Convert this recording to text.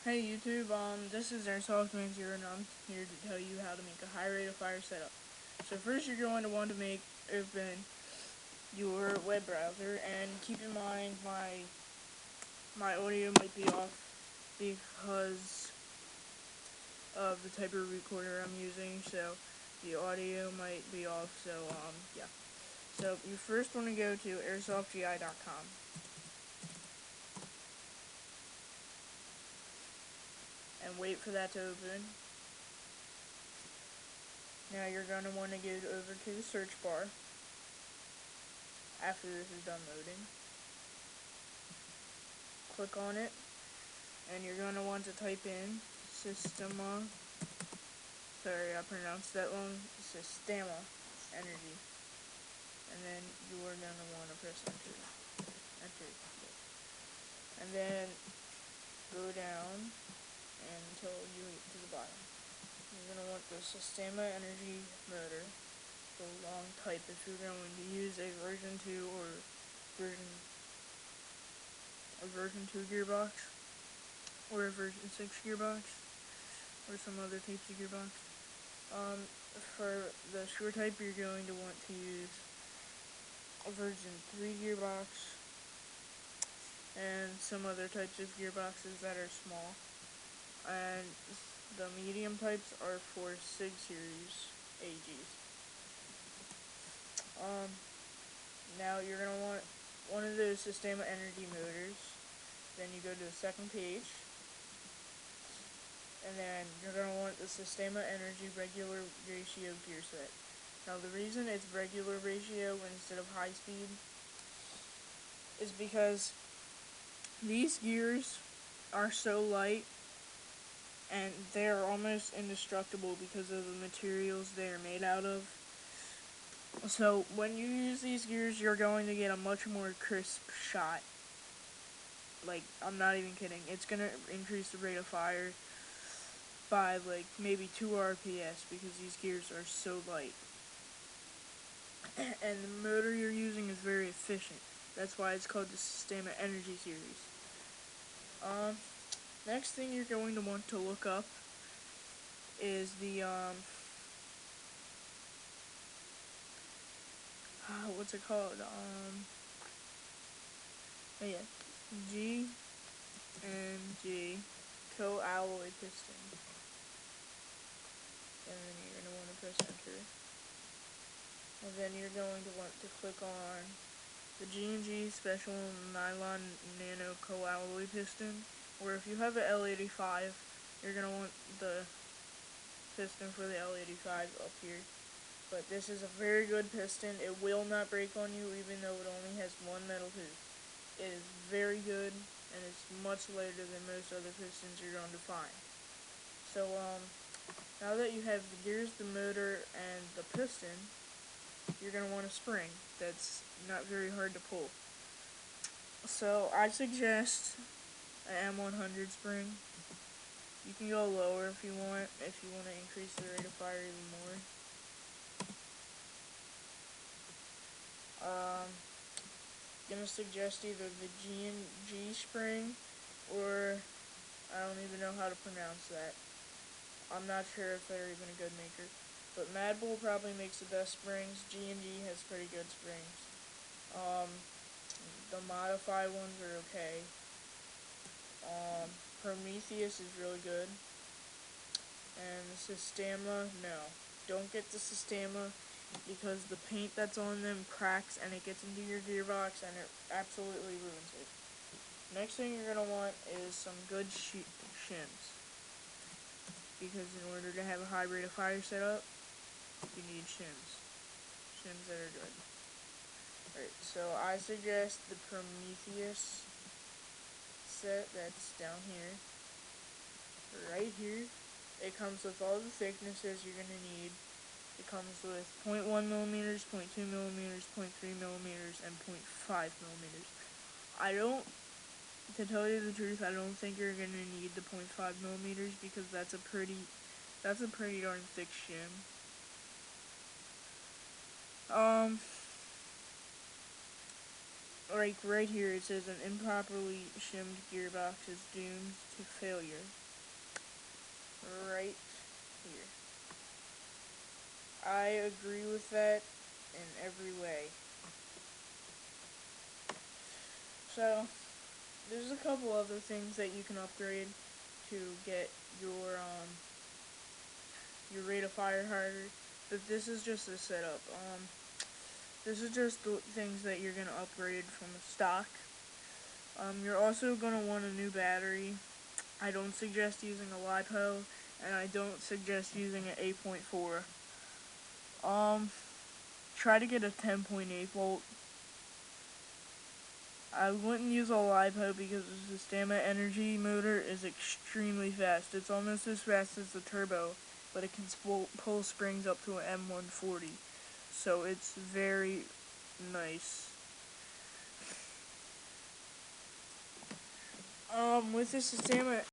Hey YouTube, this is Airsoftman Zero, and I'm here to tell you how to make a high rate of fire setup. So first, you're going to want to open your web browser, and keep in mind my audio might be off because of the type of recorder I'm using. So the audio might be off. So yeah. So you first want to go to airsoftgi.com and wait for that to open. Now you're going to want to go over to the search bar after this is done loading. Click on it, and you're going to want to type in Systema. Sorry, I pronounced that wrong. Systema Energy, and then you are going to want to press enter. Enter. And then go down until you get to the bottom. You're going to want the Systema Energy motor. The long type if you're going to use a version 2 or version a version 2 gearbox or a version 6 gearbox or some other types of gearbox. For the short type, you're going to want to use a version 3 gearbox and some other types of gearboxes that are small. And the medium types are for SIG series AGs. Now you're going to want one of those Systema Energy motors. Then you go to the second page, and then you're going to want the Systema Energy regular ratio gear set. Now the reason it's regular ratio instead of high speed is because these gears are so light and they're almost indestructible because of the materials they are made out of. So when you use these gears, you're going to get a much more crisp shot. Like, I'm not even kidding. It's going to increase the rate of fire by like maybe 2 RPS because these gears are so light. And the motor you're using is very efficient. That's why it's called the Systema Energy series. Next thing you're going to want to look up is the what's it called? Oh yeah, GMG co-alloy piston, and then you're gonna want to press enter, and then you're going to want to click on the GMG special nylon nano co-alloy piston, or if you have an L85, you're gonna want the piston for the L85 up here. But this is a very good piston. It will not break on you even though it only has one metal tooth. It is very good, and it's much lighter than most other pistons you're going to find. So, now that you have the gears, the motor, and the piston, you're going to want a spring that's not very hard to pull. So, I suggest an M100 spring. You can go lower if you want to increase the rate of fire even more. Gonna suggest either the G&G spring, or I don't even know how to pronounce that. I'm not sure if they're even a good maker. But Mad Bull probably makes the best springs. G&G has pretty good springs. The modified ones are okay. Prometheus is really good. And the Systema, no. Don't get the Systema because the paint that's on them cracks and it gets into your gearbox and it absolutely ruins it. Next thing you're going to want is some good shims. Because in order to have a high rate of fire setup, you need shims. Shims that are good. Alright, so I suggest the Prometheus set that's down here. Right here. It comes with all the thicknesses you're going to need. It comes with 0.1 millimeters, 0.2 millimeters, 0.3 millimeters, and 0.5 millimeters. To tell you the truth, I don't think you're going to need the 0.5 millimeters because that's a pretty darn thick shim. like right here it says an improperly shimmed gearbox is doomed to failure. Right here. I agree with that in every way. So, there's a couple other things that you can upgrade to get your rate of fire harder, but this is just a setup. This is just the things that you're gonna upgrade from stock. You're also gonna want a new battery. I don't suggest using a LiPo, and I don't suggest using an 8.4. Try to get a 10.8 volt. I wouldn't use a LiPo because the Sistema Energy motor is extremely fast. It's almost as fast as the turbo, but it can pull springs up to an M140. So it's very nice. With the Sistema